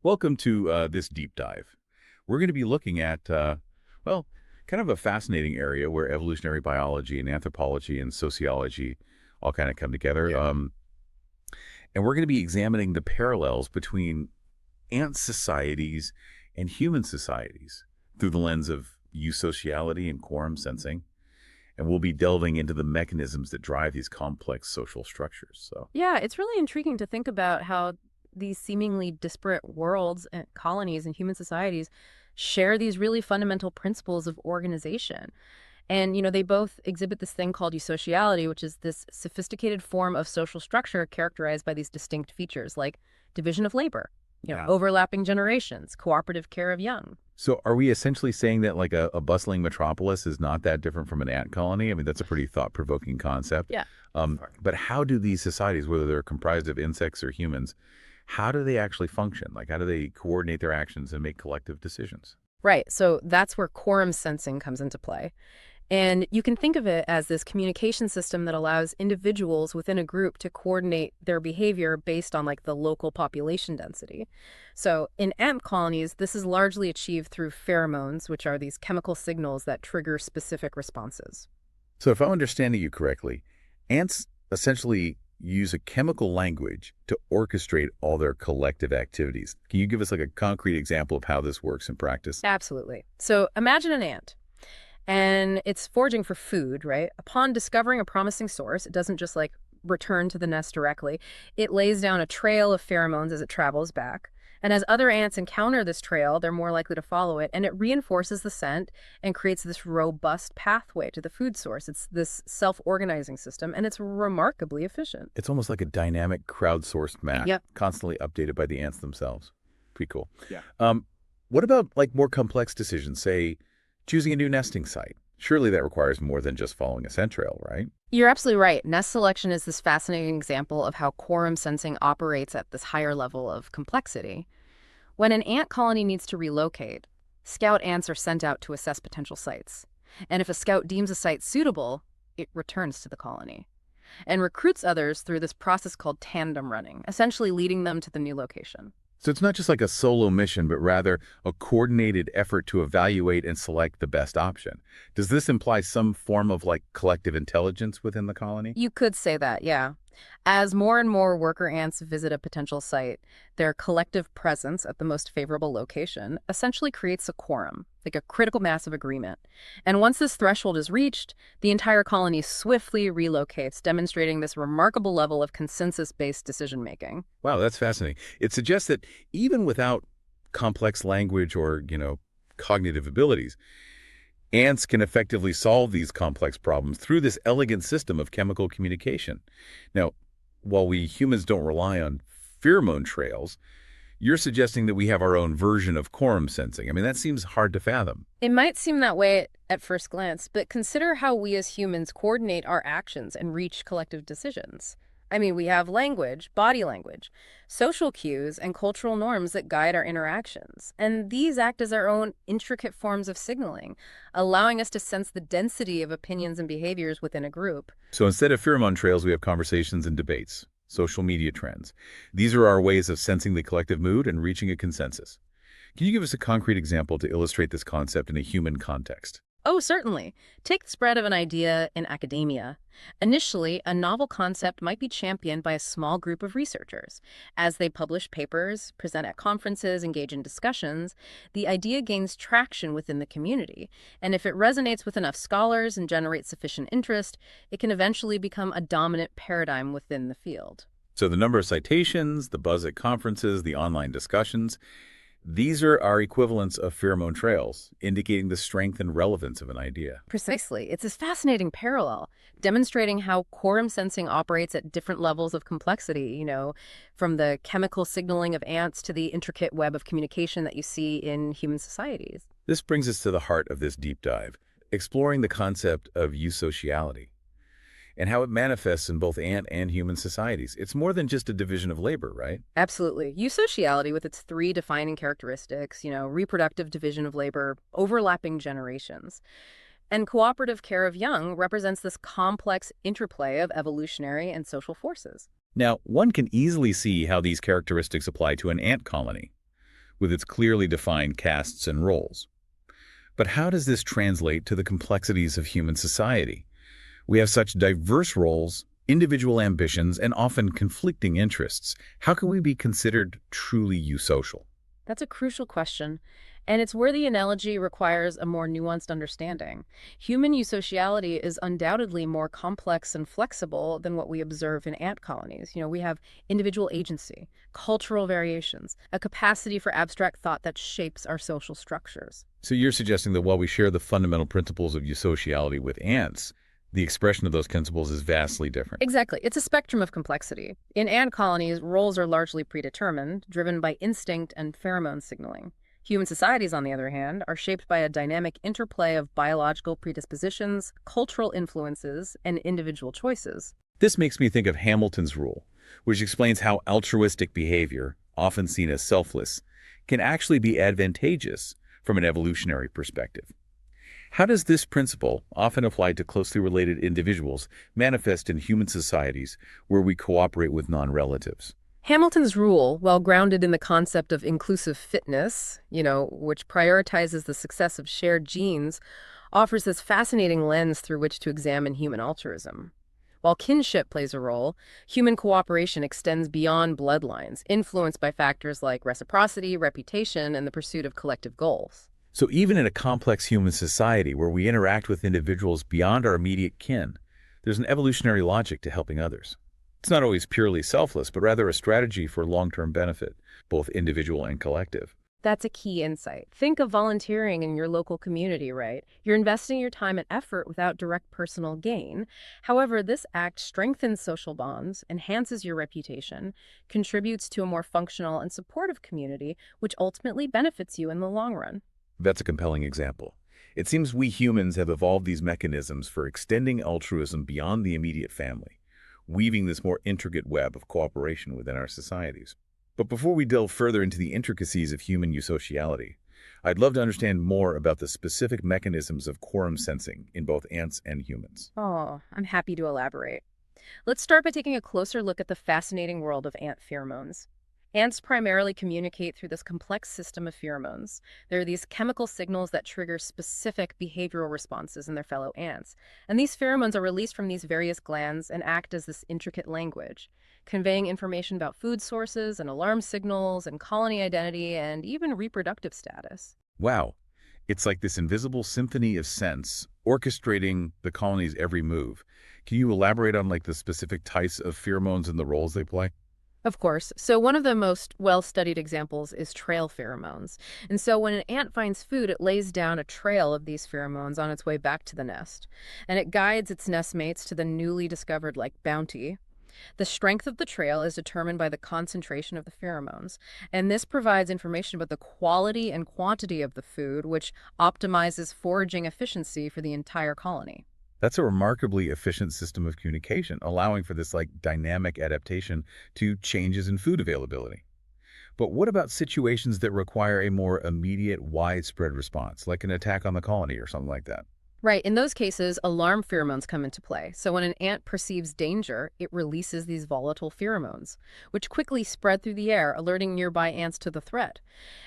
Welcome to this deep dive. We're going to be looking at, well, kind of a fascinating area where evolutionary biology and anthropology and sociology all kind of come together. Yeah. And we're going to be examining the parallels between ant societies and human societies through the lens of eusociality and quorum sensing. And we'll be delving into the mechanisms that drive these complex social structures. So, Yeah, it's really intriguing to think about how these seemingly disparate worlds and colonies and human societies share these really fundamental principles of organization. And, they both exhibit this thing called eusociality, which is this sophisticated form of social structure characterized by these distinct features like division of labor, yeah. overlapping generations, cooperative care of young. So are we essentially saying that like a bustling metropolis is not that different from an ant colony? I mean, that's a pretty thought-provoking concept. Yeah. But how do these societies, whether they're comprised of insects or humans, how do they actually function? Like, how do they coordinate their actions and make collective decisions? Right. So that's where quorum sensing comes into play. And you can think of it as this communication system that allows individuals within a group to coordinate their behavior based on like the local population density. So in ant colonies, this is largely achieved through pheromones, which are these chemical signals that trigger specific responses. So if I'm understanding you correctly, ants essentially use a chemical language to orchestrate all their collective activities. Can you give us like a concrete example of how this works in practice? Absolutely. So imagine an ant. And it's foraging for food, right? Upon discovering a promising source, it doesn't just like return to the nest directly. It lays down a trail of pheromones as it travels back. And as other ants encounter this trail, they're more likely to follow it, and it reinforces the scent and creates this robust pathway to the food source. It's this self-organizing system, and it's remarkably efficient. It's almost like a dynamic crowdsourced map, Yep. constantly updated by the ants themselves. Pretty cool. Yeah. What about like more complex decisions, say choosing a new nesting site? Surely that requires more than just following a scent trail, right? You're absolutely right. Nest selection is this fascinating example of how quorum sensing operates at this higher level of complexity. When an ant colony needs to relocate, scout ants are sent out to assess potential sites. And if a scout deems a site suitable, it returns to the colony and recruits others through this process called tandem running, essentially leading them to the new location. So it's not just like a solo mission, but rather a coordinated effort to evaluate and select the best option. Does this imply some form of like collective intelligence within the colony? You could say that, yeah. As more and more worker ants visit a potential site, their collective presence at the most favorable location essentially creates a quorum, like a critical mass of agreement. And once this threshold is reached, the entire colony swiftly relocates, demonstrating this remarkable level of consensus-based decision-making. Wow, that's fascinating. It suggests that even without complex language or, cognitive abilities, ants can effectively solve these complex problems through this elegant system of chemical communication. Now, while we humans don't rely on pheromone trails, you're suggesting that we have our own version of quorum sensing. I mean, that seems hard to fathom. It might seem that way at first glance, but consider how we as humans coordinate our actions and reach collective decisions. I mean, we have language, body language, social cues, and cultural norms that guide our interactions. And these act as our own intricate forms of signaling, allowing us to sense the density of opinions and behaviors within a group. So instead of pheromone trails, we have conversations and debates, social media trends. These are our ways of sensing the collective mood and reaching a consensus. Can you give us a concrete example to illustrate this concept in a human context? Oh, certainly. Take the spread of an idea in academia. Initially, a novel concept might be championed by a small group of researchers. As they publish papers, present at conferences, engage in discussions, the idea gains traction within the community. And if it resonates with enough scholars and generates sufficient interest, it can eventually become a dominant paradigm within the field. So the number of citations, the buzz at conferences, the online discussions, these are our equivalents of pheromone trails, indicating the strength and relevance of an idea. Precisely. It's this fascinating parallel, demonstrating how quorum sensing operates at different levels of complexity, from the chemical signaling of ants to the intricate web of communication that you see in human societies. This brings us to the heart of this deep dive, exploring the concept of eusociality and how it manifests in both ant and human societies. It's more than just a division of labor, right? Absolutely. Eusociality, with its three defining characteristics, reproductive division of labor, overlapping generations, and cooperative care of young, represents this complex interplay of evolutionary and social forces. Now, one can easily see how these characteristics apply to an ant colony. with its clearly defined castes and roles. But how does this translate to the complexities of human society? We have such diverse roles, individual ambitions, and often conflicting interests. How can we be considered truly eusocial? That's a crucial question, and it's where the analogy requires a more nuanced understanding. Human eusociality is undoubtedly more complex and flexible than what we observe in ant colonies. We have individual agency, cultural variations, a capacity for abstract thought that shapes our social structures. So you're suggesting that while we share the fundamental principles of eusociality with ants, the expression of those principles is vastly different. Exactly. It's a spectrum of complexity. In ant colonies, roles are largely predetermined, driven by instinct and pheromone signaling. Human societies, on the other hand, are shaped by a dynamic interplay of biological predispositions, cultural influences, and individual choices. This makes me think of Hamilton's rule, which explains how altruistic behavior, often seen as selfless, can actually be advantageous from an evolutionary perspective. How does this principle, often applied to closely related individuals, manifest in human societies where we cooperate with non-relatives? Hamilton's rule, while grounded in the concept of inclusive fitness, which prioritizes the success of shared genes, offers this fascinating lens through which to examine human altruism. While kinship plays a role, human cooperation extends beyond bloodlines, influenced by factors like reciprocity, reputation, and the pursuit of collective goals. So even in a complex human society where we interact with individuals beyond our immediate kin, there's an evolutionary logic to helping others. It's not always purely selfless, but rather a strategy for long-term benefit, both individual and collective. That's a key insight. Think of volunteering in your local community, right? You're investing your time and effort without direct personal gain. However, this act strengthens social bonds, enhances your reputation, contributes to a more functional and supportive community, which ultimately benefits you in the long run. That's a compelling example. It seems we humans have evolved these mechanisms for extending altruism beyond the immediate family, weaving this more intricate web of cooperation within our societies. But before we delve further into the intricacies of human eusociality, I'd love to understand more about the specific mechanisms of quorum sensing in both ants and humans. Oh, I'm happy to elaborate. Let's start by taking a closer look at the fascinating world of ant pheromones. Ants primarily communicate through this complex system of pheromones. There are these chemical signals that trigger specific behavioral responses in their fellow ants. And these pheromones are released from these various glands and act as this intricate language, conveying information about food sources and alarm signals and colony identity and even reproductive status. Wow, it's like this invisible symphony of sense, orchestrating the colony's every move. Can you elaborate on the specific types of pheromones and the roles they play? Of course. So one of the most well-studied examples is trail pheromones. And so when an ant finds food, it lays down a trail of these pheromones on its way back to the nest. And it guides its nestmates to the newly discovered, bounty. The strength of the trail is determined by the concentration of the pheromones. And this provides information about the quality and quantity of the food, which optimizes foraging efficiency for the entire colony. That's a remarkably efficient system of communication, allowing for this dynamic adaptation to changes in food availability. But what about situations that require a more immediate, widespread response, like an attack on the colony or something like that? Right. In those cases, alarm pheromones come into play. So when an ant perceives danger, it releases these volatile pheromones, which quickly spread through the air, alerting nearby ants to the threat.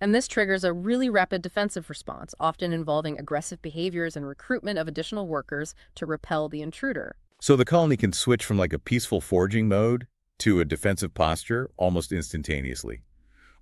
And this triggers a really rapid defensive response, often involving aggressive behaviors and recruitment of additional workers to repel the intruder. So the colony can switch from a peaceful foraging mode to a defensive posture almost instantaneously,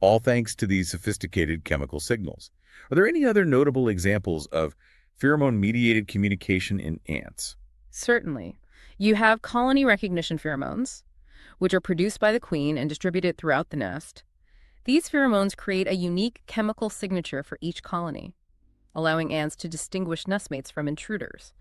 all thanks to these sophisticated chemical signals. Are there any other notable examples of pheromone-mediated communication in ants? Certainly. You have colony recognition pheromones, which are produced by the queen and distributed throughout the nest. These pheromones create a unique chemical signature for each colony, allowing ants to distinguish nestmates from intruders.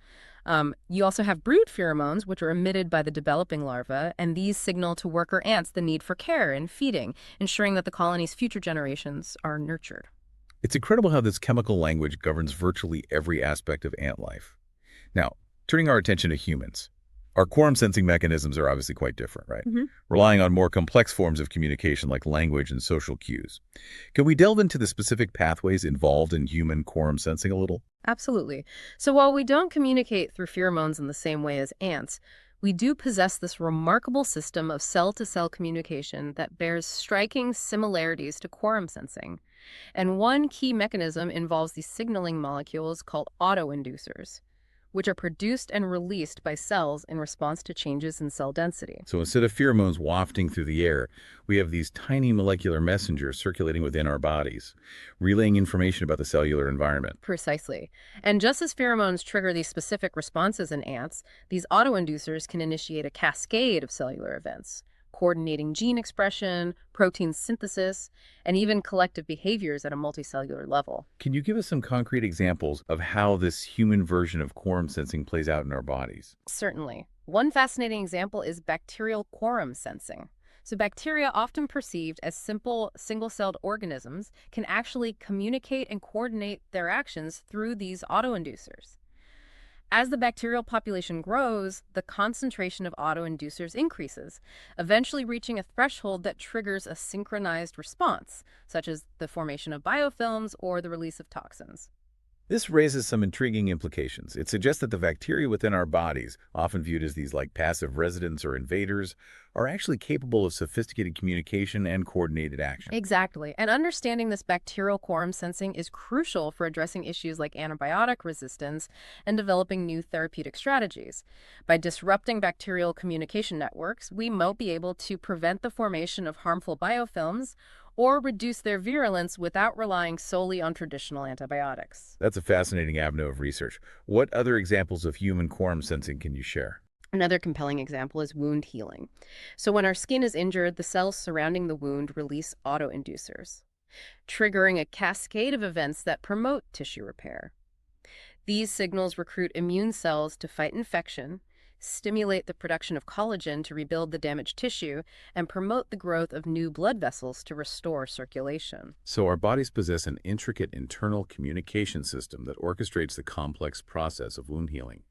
You also have brood pheromones, which are emitted by the developing larvae, and these signal to worker ants the need for care and feeding, ensuring that the colony's future generations are nurtured. It's incredible how this chemical language governs virtually every aspect of ant life. Now, turning our attention to humans, our quorum sensing mechanisms are obviously quite different, right? Relying on more complex forms of communication like language and social cues. Can we delve into the specific pathways involved in human quorum sensing a little? Absolutely. So while we don't communicate through pheromones in the same way as ants, We do possess this remarkable system of cell-to-cell communication that bears striking similarities to quorum sensing. And one key mechanism involves these signaling molecules called autoinducers, which are produced and released by cells in response to changes in cell density. So instead of pheromones wafting through the air, we have these tiny molecular messengers circulating within our bodies, relaying information about the cellular environment. Precisely. And just as pheromones trigger these specific responses in ants, these autoinducers can initiate a cascade of cellular events, coordinating gene expression, protein synthesis, and even collective behaviors at a multicellular level. Can you give us some concrete examples of how this human version of quorum sensing plays out in our bodies? Certainly. One fascinating example is bacterial quorum sensing. So bacteria, often perceived as simple single-celled organisms, can actually communicate and coordinate their actions through these autoinducers. As the bacterial population grows, the concentration of autoinducers increases, eventually reaching a threshold that triggers a synchronized response, such as the formation of biofilms or the release of toxins. This raises some intriguing implications. It suggests that the bacteria within our bodies, often viewed as these like passive residents or invaders, are actually capable of sophisticated communication and coordinated action. Exactly. And understanding this bacterial quorum sensing is crucial for addressing issues like antibiotic resistance and developing new therapeutic strategies. By disrupting bacterial communication networks, we might be able to prevent the formation of harmful biofilms or reduce their virulence without relying solely on traditional antibiotics. That's a fascinating avenue of research. What other examples of human quorum sensing can you share? Another compelling example is wound healing. So when our skin is injured, the cells surrounding the wound release autoinducers, triggering a cascade of events that promote tissue repair. These signals recruit immune cells to fight infection, stimulate the production of collagen to rebuild the damaged tissue, and promote the growth of new blood vessels to restore circulation. So our bodies possess an intricate internal communication system that orchestrates the complex process of wound healing.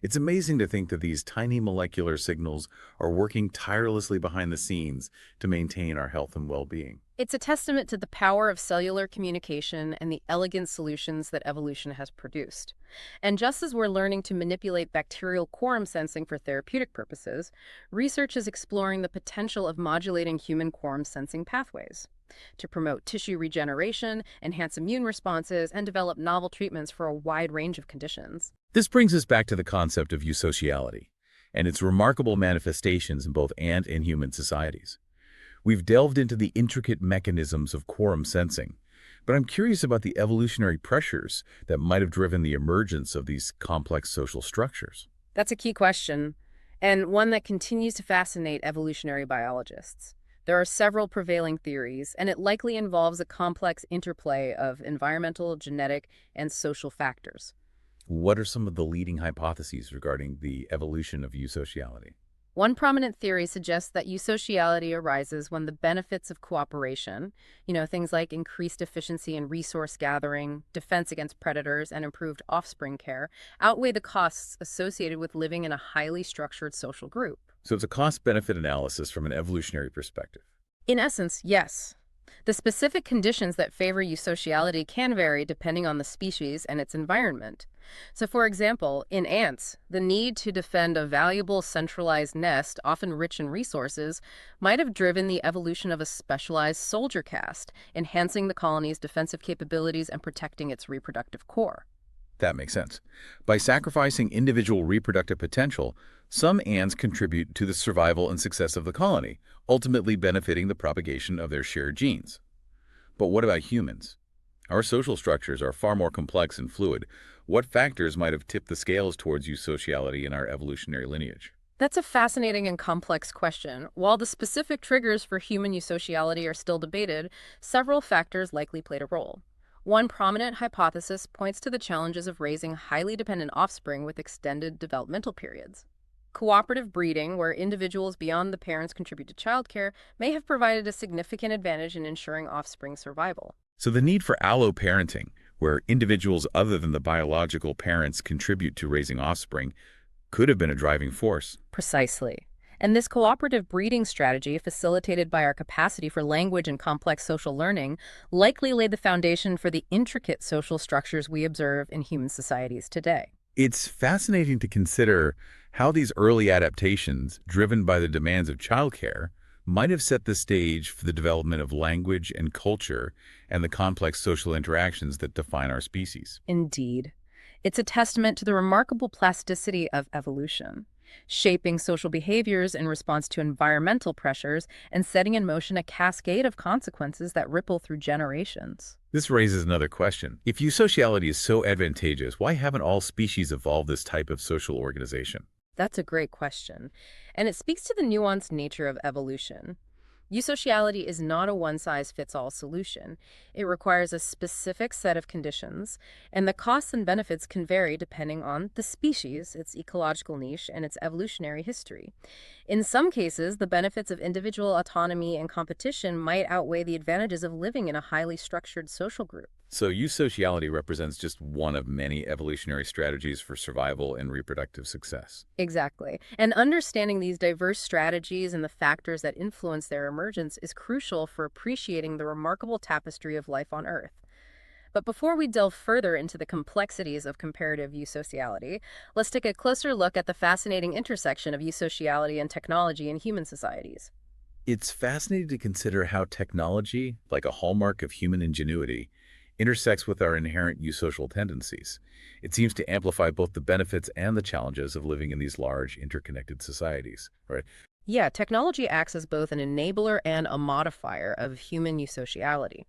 It's amazing to think that these tiny molecular signals are working tirelessly behind the scenes to maintain our health and well-being. It's a testament to the power of cellular communication and the elegant solutions that evolution has produced. And just as we're learning to manipulate bacterial quorum sensing for therapeutic purposes, research is exploring the potential of modulating human quorum sensing pathways to promote tissue regeneration, enhance immune responses, and develop novel treatments for a wide range of conditions. This brings us back to the concept of eusociality and its remarkable manifestations in both ant and human societies. We've delved into the intricate mechanisms of quorum sensing, but I'm curious about the evolutionary pressures that might have driven the emergence of these complex social structures. That's a key question, and one that continues to fascinate evolutionary biologists. There are several prevailing theories, and it likely involves a complex interplay of environmental, genetic, and social factors. What are some of the leading hypotheses regarding the evolution of eusociality? One prominent theory suggests that eusociality arises when the benefits of cooperation, things like increased efficiency in resource gathering, defense against predators, and improved offspring care, outweigh the costs associated with living in a highly structured social group. So it's a cost-benefit analysis from an evolutionary perspective. In essence, yes. The specific conditions that favor eusociality can vary depending on the species and its environment. So for example, in ants, the need to defend a valuable centralized nest, often rich in resources, might have driven the evolution of a specialized soldier caste, enhancing the colony's defensive capabilities and protecting its reproductive core. That makes sense. By sacrificing individual reproductive potential, some ants contribute to the survival and success of the colony, ultimately benefiting the propagation of their shared genes. But what about humans? Our social structures are far more complex and fluid. What factors might have tipped the scales towards eusociality in our evolutionary lineage? That's a fascinating and complex question. While the specific triggers for human eusociality are still debated, several factors likely played a role. One prominent hypothesis points to the challenges of raising highly dependent offspring with extended developmental periods. Cooperative breeding, where individuals beyond the parents contribute to childcare, may have provided a significant advantage in ensuring offspring survival. So the need for alloparenting, where individuals other than the biological parents contribute to raising offspring, could have been a driving force. Precisely. And this cooperative breeding strategy, facilitated by our capacity for language and complex social learning, likely laid the foundation for the intricate social structures we observe in human societies today. It's fascinating to consider How these early adaptations, driven by the demands of childcare, might have set the stage for the development of language and culture and the complex social interactions that define our species. Indeed. It's a testament to the remarkable plasticity of evolution, shaping social behaviors in response to environmental pressures and setting in motion a cascade of consequences that ripple through generations. This raises another question. If eusociality is so advantageous, why haven't all species evolved this type of social organization? That's a great question, and it speaks to the nuanced nature of evolution. Eusociality is not a one-size-fits-all solution. It requires a specific set of conditions, and the costs and benefits can vary depending on the species, its ecological niche, and its evolutionary history. In some cases, the benefits of individual autonomy and competition might outweigh the advantages of living in a highly structured social group. So eusociality represents just one of many evolutionary strategies for survival and reproductive success. Exactly. And understanding these diverse strategies and the factors that influence their emergence is crucial for appreciating the remarkable tapestry of life on Earth. But before we delve further into the complexities of comparative eusociality, let's take a closer look at the fascinating intersection of eusociality and technology in human societies. It's fascinating to consider how technology, like a hallmark of human ingenuity, intersects with our inherent eusocial tendencies. It seems to amplify both the benefits and the challenges of living in these large, interconnected societies, right? Yeah, technology acts as both an enabler and a modifier of human eusociality.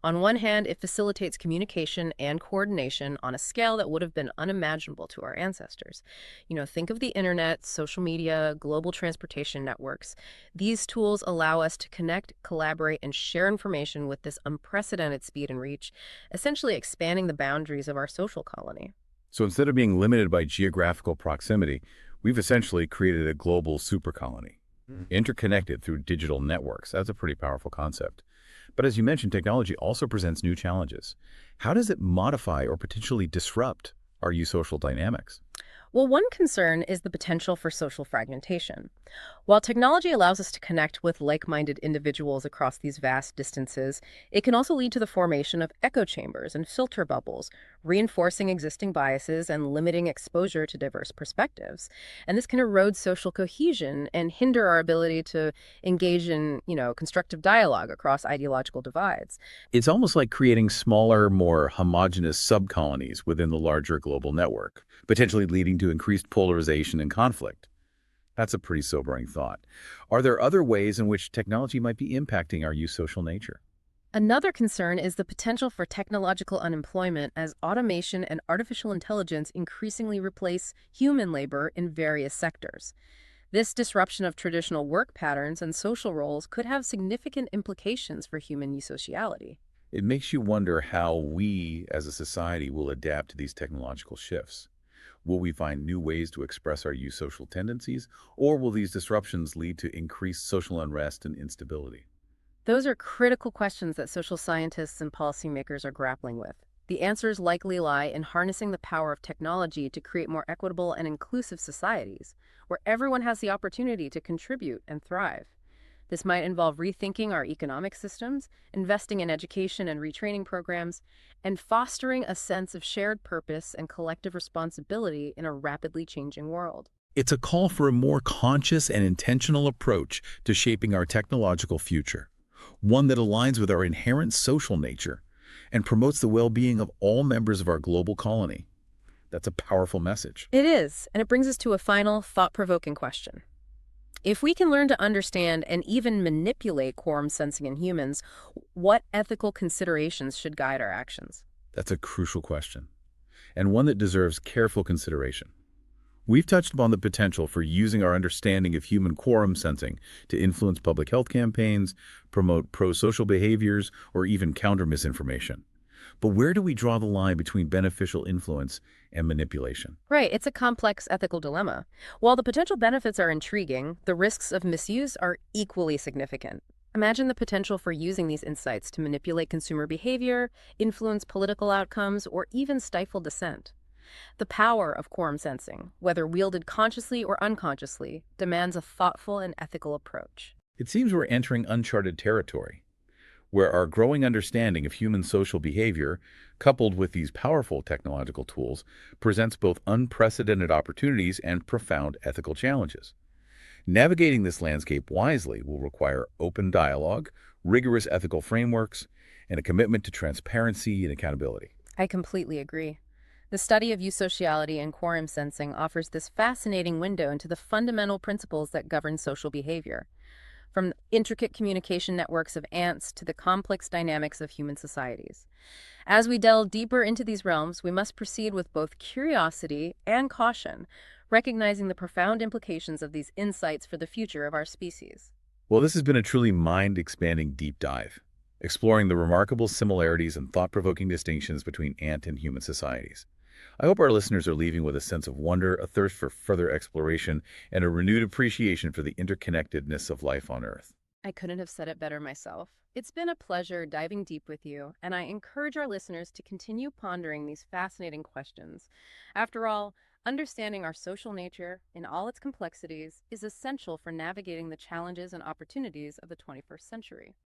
On one hand, it facilitates communication and coordination on a scale that would have been unimaginable to our ancestors. Think of the internet, social media, global transportation networks. These tools allow us to connect, collaborate, and share information with this unprecedented speed and reach, essentially expanding the boundaries of our social colony. So instead of being limited by geographical proximity, we've essentially created a global supercolony, interconnected through digital networks. That's a pretty powerful concept. But as you mentioned, technology also presents new challenges. How does it modify or potentially disrupt our eusocial dynamics? Well, one concern is the potential for social fragmentation. While technology allows us to connect with like-minded individuals across these vast distances, it can also lead to the formation of echo chambers and filter bubbles, reinforcing existing biases and limiting exposure to diverse perspectives. And this can erode social cohesion and hinder our ability to engage in, constructive dialogue across ideological divides. It's almost like creating smaller, more homogeneous subcolonies within the larger global network, potentially leading to increased polarization and conflict. That's a pretty sobering thought. Are there other ways in which technology might be impacting our eusocial nature? Another concern is the potential for technological unemployment as automation and artificial intelligence increasingly replace human labor in various sectors. This disruption of traditional work patterns and social roles could have significant implications for human eusociality. It makes you wonder how we, as a society, will adapt to these technological shifts. Will we find new ways to express our eusocial tendencies, or will these disruptions lead to increased social unrest and instability? Those are critical questions that social scientists and policymakers are grappling with. The answers likely lie in harnessing the power of technology to create more equitable and inclusive societies, where everyone has the opportunity to contribute and thrive. This might involve rethinking our economic systems, investing in education and retraining programs, and fostering a sense of shared purpose and collective responsibility in a rapidly changing world. It's a call for a more conscious and intentional approach to shaping our technological future, one that aligns with our inherent social nature and promotes the well-being of all members of our global colony. That's a powerful message. It is, and it brings us to a final, thought-provoking question. If we can learn to understand and even manipulate quorum sensing in humans, what ethical considerations should guide our actions? That's a crucial question, and one that deserves careful consideration. We've touched upon the potential for using our understanding of human quorum sensing to influence public health campaigns, promote pro-social behaviors, or even counter misinformation. But where do we draw the line between beneficial influence and manipulation? Right, it's a complex ethical dilemma. While the potential benefits are intriguing, the risks of misuse are equally significant. Imagine the potential for using these insights to manipulate consumer behavior, influence political outcomes, or even stifle dissent. The power of quorum sensing, whether wielded consciously or unconsciously, demands a thoughtful and ethical approach. It seems we're entering uncharted territory. where our growing understanding of human social behavior, coupled with these powerful technological tools, presents both unprecedented opportunities and profound ethical challenges. Navigating this landscape wisely will require open dialogue, rigorous ethical frameworks, and a commitment to transparency and accountability. I completely agree. The study of eusociality and quorum sensing offers this fascinating window into the fundamental principles that govern social behavior, from intricate communication networks of ants to the complex dynamics of human societies. As we delve deeper into these realms, we must proceed with both curiosity and caution, recognizing the profound implications of these insights for the future of our species. Well, this has been a truly mind-expanding deep dive, exploring the remarkable similarities and thought-provoking distinctions between ant and human societies. I hope our listeners are leaving with a sense of wonder, a thirst for further exploration, and a renewed appreciation for the interconnectedness of life on Earth. I couldn't have said it better myself. It's been a pleasure diving deep with you, and I encourage our listeners to continue pondering these fascinating questions. After all, understanding our social nature in all its complexities is essential for navigating the challenges and opportunities of the 21st century.